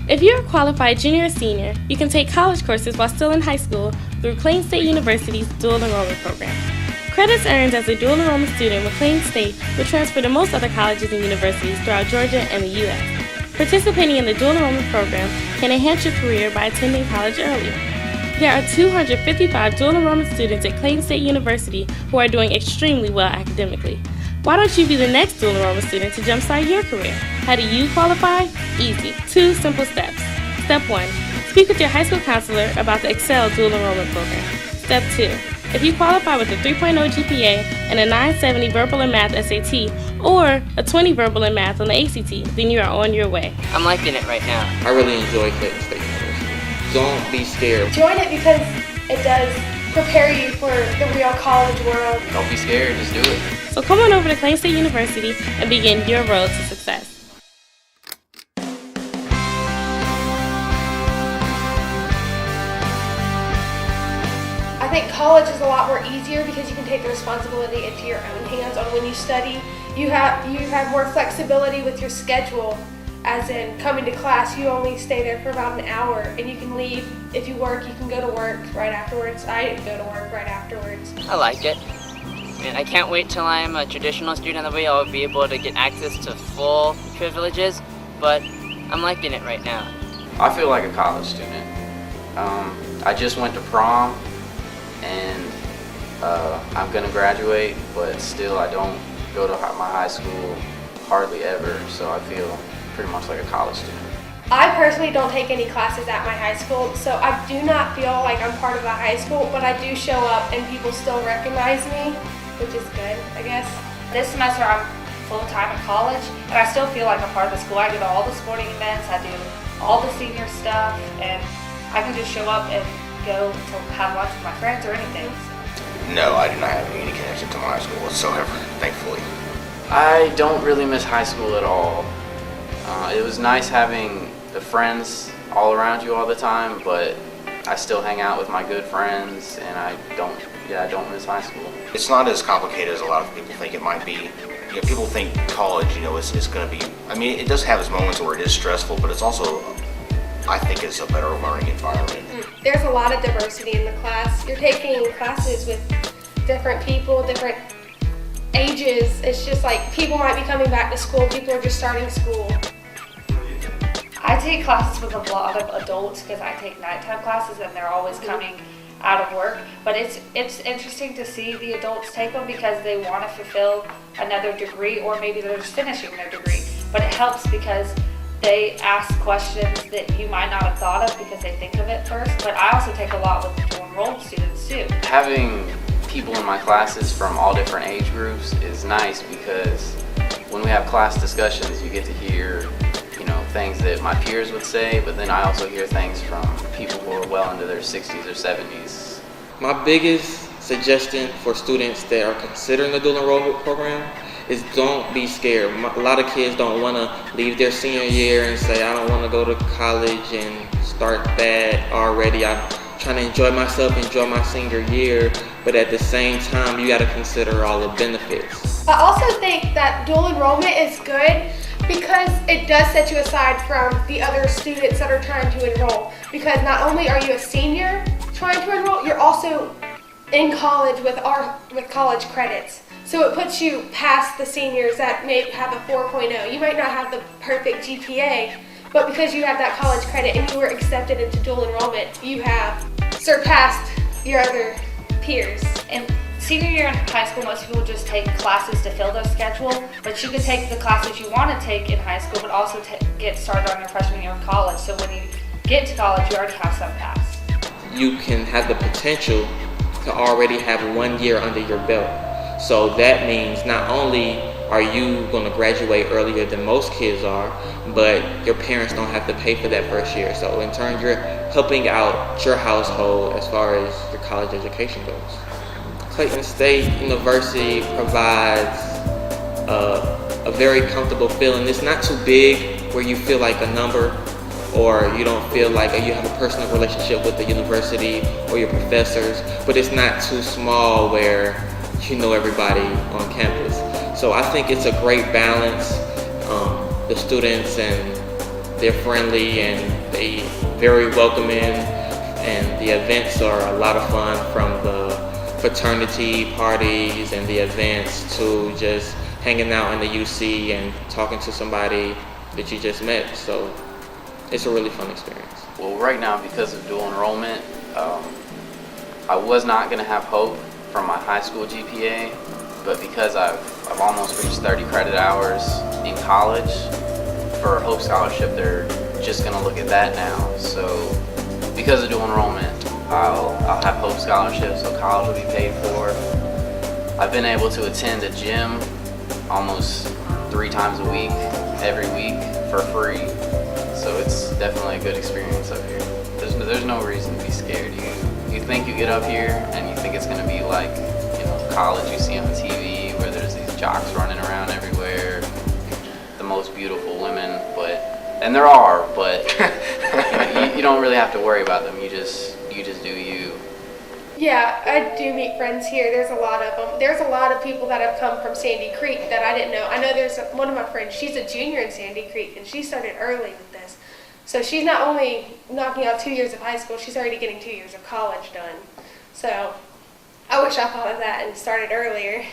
If you're a qualified junior or senior, you can take college courses while still in high school through Clayton State University's Dual Enrollment program. Credits earned as a Dual Enrollment student with Clayton State will transfer to most other colleges and universities throughout Georgia and the U.S. Participating in the Dual Enrollment program can enhance your career by attending college earlier. There are 255 Dual Enrollment students at Clayton State University who are doing extremely well academically. Why don't you be the next Dual Enrollment student to jumpstart your career? How do you qualify? Easy. 2 simple steps. Step 1. Speak with your high school counselor about the Excel Dual Enrollment program. Step 2. If you qualify with a 3.0 GPA and a 970 verbal and math SAT, or a 20 verbal and math on the ACT, then you are on your way. I'm liking it right now. I really enjoy Clayton State University. Don't be scared. Join it because it does prepare you for the real college world. Don't be scared, just do it. So come on over to Clayton State University and begin your road to success. I think college is a lot more easier because you can take the responsibility into your own hands on when you study. You have more flexibility with your schedule, as in coming to class, you only stay there for about an hour and you can leave. If you work, you can go to work right afterwards. I go to work right afterwards. I like it. And I can't wait till I'm a traditional student. That way I'll be able to get access to full privileges, but I'm liking it right now. I feel like a college student. I just went to prom and I'm gonna graduate, but still I don't go to my high school hardly ever, so I feel pretty much like a college student. I personally don't take any classes at my high school, so I do not feel like I'm part of the high school, but I do show up and people still recognize me, which is good, I guess. This semester I'm full-time at college, and I still feel like I'm part of the school. I go to all the sporting events, I do all the senior stuff, and I can just show up and go to have lunch with my friends or anything. No, I do not have any connection to my high school whatsoever, thankfully. I don't really miss high school at all. It was nice having the friends all around you all the time, but I still hang out with my good friends, and I don't miss high school. It's not as complicated as a lot of people think it might be. You know, people think college, is going to be, I mean, it does have its moments where it is stressful, but it's also, I think it's a better learning environment. There's a lot of diversity in the class. You're taking classes with different people, different ages. It's just like people might be coming back to school, people are just starting school. I take classes with a lot of adults because I take nighttime classes and they're always coming out of work. But it's interesting to see the adults take them because they want to fulfill another degree, or maybe they're just finishing their degree. But it helps because they ask questions that you might not have thought of because they think of it first. But I also take a lot with dual enrolled students too. Having people in my classes from all different age groups is nice because when we have class discussions, you get to hear things that my peers would say, but then I also hear things from people who are well into their 60s or 70s. My biggest suggestion for students that are considering the dual enrollment program is don't be scared. A lot of kids don't want to leave their senior year and say, I don't want to go to college and start that already. I'm trying to enjoy myself, enjoy my senior year, but at the same time, you got to consider all the benefits. I also think that dual enrollment is good because it does set you aside from the other students that are trying to enroll. Because not only are you a senior trying to enroll, you're also in college with college credits. So it puts you past the seniors that may have a 4.0. You might not have the perfect GPA, but because you have that college credit and you were accepted into dual enrollment, you have surpassed your other peers. And senior year in high school, most people just take classes to fill their schedule, but you can take the classes you want to take in high school, but also get started on your freshman year of college. So when you get to college, you already have some pass. You can have the potential to already have 1 year under your belt. So that means not only are you going to graduate earlier than most kids are, but your parents don't have to pay for that first year. So in turn, you're helping out your household as far as your college education goes. Clayton State University provides a very comfortable feeling. It's not too big where you feel like a number, or you don't feel like you have a personal relationship with the university or your professors, but it's not too small where you know everybody on campus. So I think it's a great balance. The students and they're friendly and they very welcoming, and the events are a lot of fun, from the fraternity parties and the events to just hanging out in the UC and talking to somebody that you just met. So it's a really fun experience. Well, right now, because of dual enrollment, I was not going to have hope from my high school GPA, but because I've almost reached 30 credit hours in college for a Hope Scholarship, they're just going to look at that now. So because of dual enrollment, I'll have Hope Scholarship, so college will be paid for. I've been able to attend a gym almost 3 times a week, every week, for free. So it's definitely a good experience up here. There's no reason to be scared. You think you get up here and you think it's going to be like, you know, college you see on TV, where there's these jocks running around everywhere, the most beautiful women, and there are, but you don't really have to worry about them. You just do you. Yeah, I do meet friends here. There's a lot of them. There's a lot of people that have come from Sandy Creek that I didn't know. I know there's one of my friends, she's a junior in Sandy Creek, and she started early with this. So she's not only knocking out 2 years of high school, she's already getting 2 years of college done. So I wish I thought of that and started earlier.